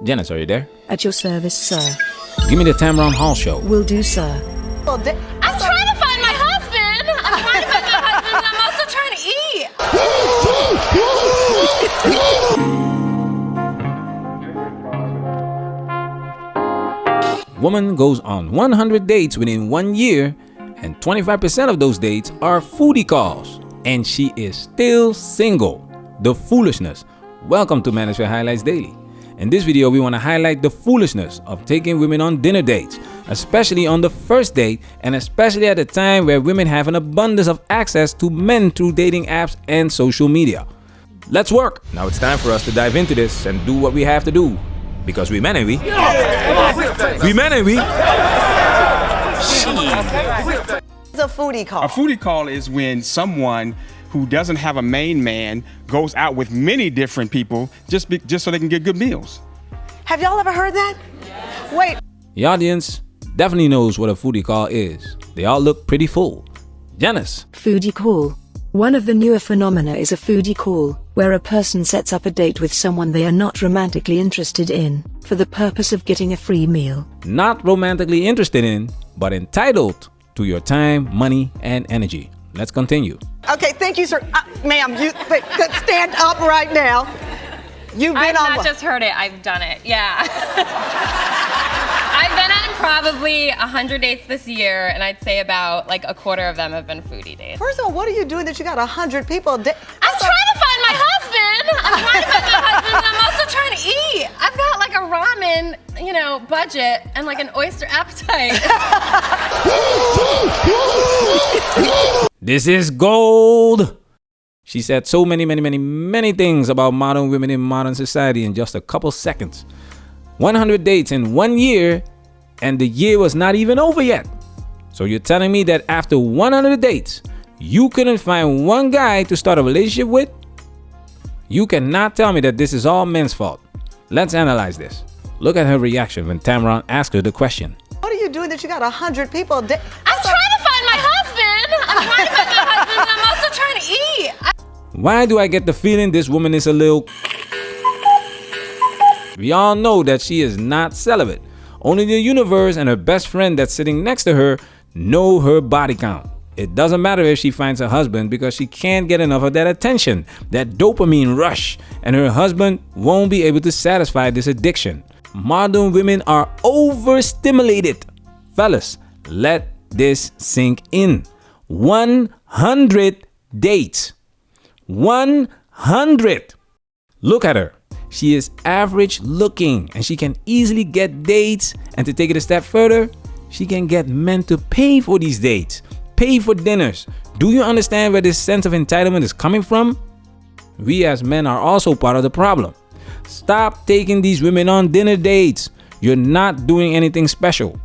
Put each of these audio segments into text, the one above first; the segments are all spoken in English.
Janice, are you there? At your service, sir. Give me the Tamron Hall show. Will do, sir. I'm trying to find my husband. I'm trying to find my husband, and I'm also trying to eat. Woman goes on 100 dates within 1 year, and 25% of those dates are foodie calls. And she is still single. The foolishness. Welcome to Manosphere Highlights Daily. In this video, we want to highlight the foolishness of taking women on dinner dates, especially on the first date, and especially at a time where women have an abundance of access to men through dating apps and social media. Let's work! Now it's time for us to dive into this and do what we have to do. Because we men and we. We men and we. It's a foodie call. A foodie call is when someone who doesn't have a main man goes out with many different people just so they can get good meals. Have y'all ever heard that? Wait. The audience definitely knows what a foodie call is. They all look pretty full. Janice. Foodie call. One of the newer phenomena is a foodie call, where a person sets up a date with someone they are not romantically interested in, for the purpose of getting a free meal. Not romantically interested in, but entitled to your time, money, and energy. Let's continue. Okay, thank you, sir. Ma'am, you stand up right now. You've been I've not just heard it, I've done it, yeah. I've been on probably 100 dates this year, and I'd say about like a quarter of them have been foodie dates. First of all, what are you doing that you got 100 people? I'm trying to find my husband. I'm trying to find my husband, and I'm also trying to eat. I've got like a ramen, budget and like an oyster appetite. This is gold. She said so many things about modern women in modern society in just a couple seconds. 100 dates in 1 year, and the year was not even over yet. So you're telling me that after 100 dates, you couldn't find one guy to start a relationship with? You cannot tell me that this is all men's fault. Let's analyze this. Look at her reaction when Tamron asked her the question. What are you doing that you got 100 people? I'm trying to find my husband. I'm trying to find my husband, and I'm also trying to eat. Why do I get the feeling this woman is a little... We all know that she is not celibate. Only the universe and her best friend that's sitting next to her know her body count. It doesn't matter if she finds a husband because she can't get enough of that attention, that dopamine rush, and her husband won't be able to satisfy this addiction. Modern women are overstimulated. Fellas, let this sink in. 100 dates. 100. Look at her. She is average looking and she can easily get dates, and to take it a step further, she can get men to pay for these dates, pay for dinners. Do you understand where this sense of entitlement is coming from? We as men are also part of the problem. Stop taking these women on dinner dates. You're not doing anything special.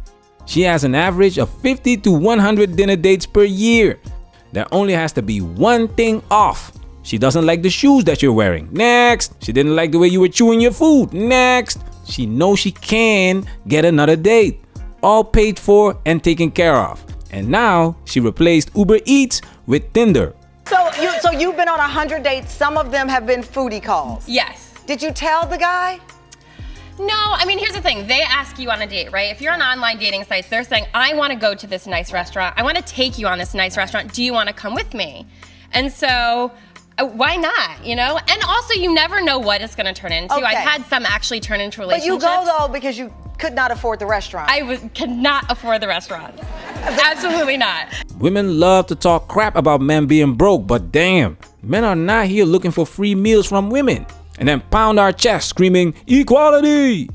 She has an average of 50 to 100 dinner dates per year. There only has to be one thing off. She doesn't like the shoes that you're wearing. Next. She didn't like the way you were chewing your food. Next. She knows she can get another date. All paid for and taken care of. And now she replaced Uber Eats with Tinder. So you've been on 100 dates. Some of them have been foodie calls. Yes. Did you tell the guy? No, I mean, here's the thing. They ask you on a date, right? If you're on online dating sites, they're saying, I want to go to this nice restaurant. I want to take you on this nice restaurant. Do you want to come with me? And so... why not, And also, you never know what it's going to turn into. Okay. I've had some actually turn into relationships. But you go, though, because you could not afford the restaurant. I could not afford the restaurants. Absolutely not. Women love to talk crap about men being broke, but damn, men are not here looking for free meals from women and then pound our chest screaming, equality!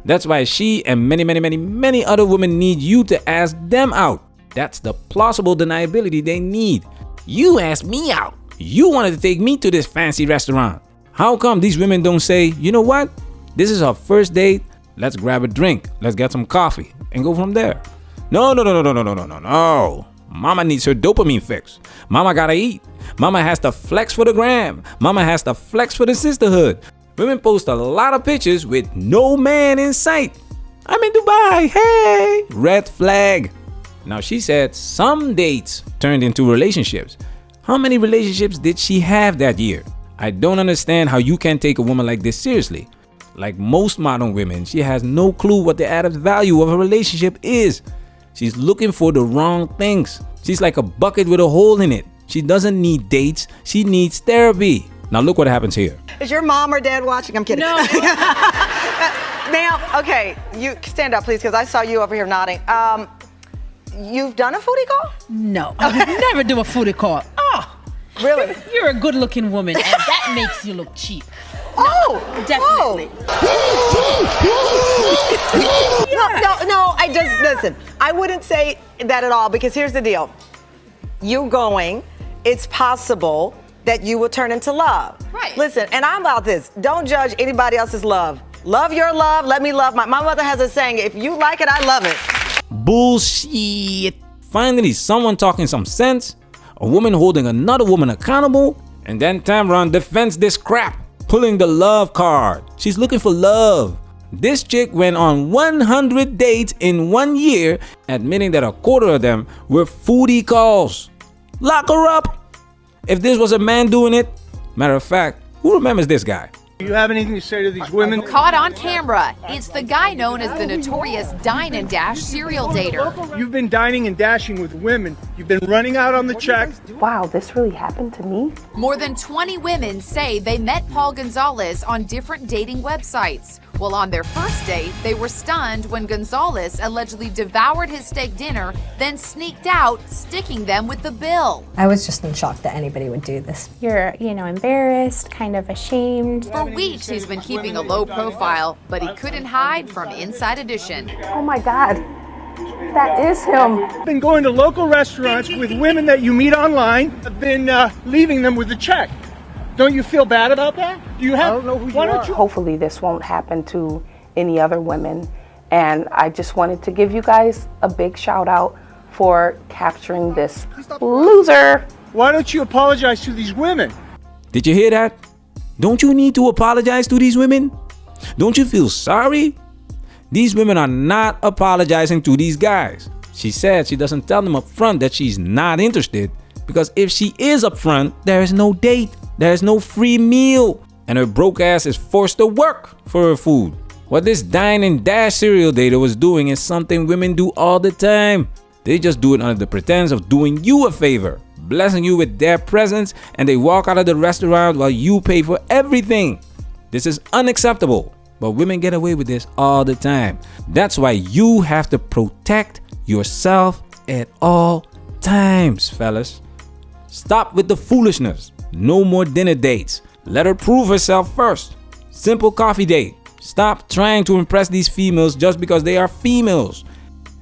That's why she and many other women need you to ask them out. That's the plausible deniability they need. You asked me out. You wanted to take me to this fancy restaurant. How come these women don't say, you know what? This is our first date. Let's grab a drink. Let's get some coffee and go from there. No. Mama needs her dopamine fix. Mama gotta eat. Mama has to flex for the gram. Mama has to flex for the sisterhood. Women post a lot of pictures with no man in sight. I'm in Dubai. Hey, red flag. Now she said some dates turned into relationships. How many relationships did she have that year? I don't understand how you can take a woman like this seriously. Like most modern women, she has no clue what the added value of a relationship is. She's looking for the wrong things. She's like a bucket with a hole in it. She doesn't need dates, she needs therapy. Now look what happens here. Is your mom or dad watching? I'm kidding. No. Ma'am, okay, you stand up, please, because I saw you over here nodding. You've done a foodie call? No. I would never do a foodie call. Oh, Really? you're a good-looking woman, and that makes you look cheap. Oh, Definitely. No, I just, listen, I wouldn't say that at all, because here's the deal. You going, it's possible that you will turn into love. Right. Listen, and I'm about this. Don't judge anybody else's love. Love your love, let me love my mother has a saying, if you like it, I love it. Bullshit. Finally, someone talking some sense, a woman holding another woman accountable, and then Tamron defends this crap, pulling the love card. She's looking for love. This chick went on 100 dates in 1 year, admitting that a quarter of them were foodie calls. Lock her up. If this was a man doing it, matter of fact, who remembers this guy? Do you have anything to say to these women? Caught on camera, it's the guy known as the notorious Dine and Dash serial dater. You've been dining and dashing with women. You've been running out on the check. Wow, this really happened to me? More than 20 women say they met Paul Gonzalez on different dating websites. Well, on their first date, they were stunned when Gonzalez allegedly devoured his steak dinner, then sneaked out, sticking them with the bill. I was just in shock that anybody would do this. You're, embarrassed, kind of ashamed. For weeks, he's been keeping a low profile, but he couldn't hide from Inside Edition. Oh my God, that is him. You've been going to local restaurants with women that you meet online. I've been leaving them with a check. Don't you feel bad about that? Do you have? I don't know who you are. Hopefully this won't happen to any other women. And I just wanted to give you guys a big shout out for capturing this loser. Why don't you apologize to these women? Did you hear that? Don't you need to apologize to these women? Don't you feel sorry? These women are not apologizing to these guys. She said she doesn't tell them up front that she's not interested, because if she is up front, there is no date, there is no free meal, and her broke ass is forced to work for her food. What this Dine and Dash serial dater was doing is something women do all the time. They just do it under the pretense of doing you a favor, blessing you with their presence, and they walk out of the restaurant while you pay for everything. This is unacceptable, but women get away with this all the time. That's why you have to protect yourself at all times, fellas. Stop with the foolishness. No more dinner dates. Let her prove herself first. Simple coffee date. Stop trying to impress these females just because they are females.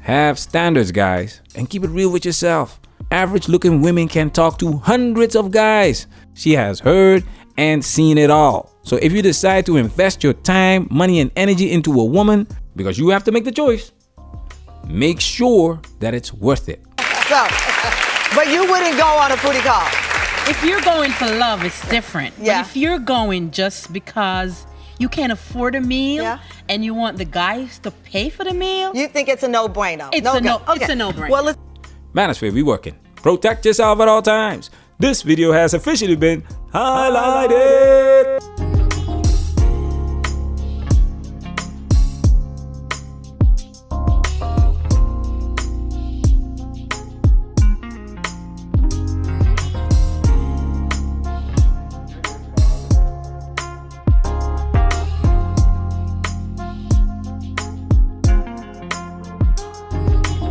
Have standards, guys, and keep it real with yourself. Average looking women can talk to hundreds of guys. She has heard and seen it all. So if you decide to invest your time, money, and energy into a woman, because you have to make the choice, make sure that it's worth it. So, but you wouldn't go on a foodie call. If you're going for love, it's different. Yeah. But if you're going just because you can't afford a meal and you want the guys to pay for the meal, You think it's a no-brainer? it's a no-brainer. Well, let's Manosphere, we working. Protect yourself at all times. This video has officially been highlighted.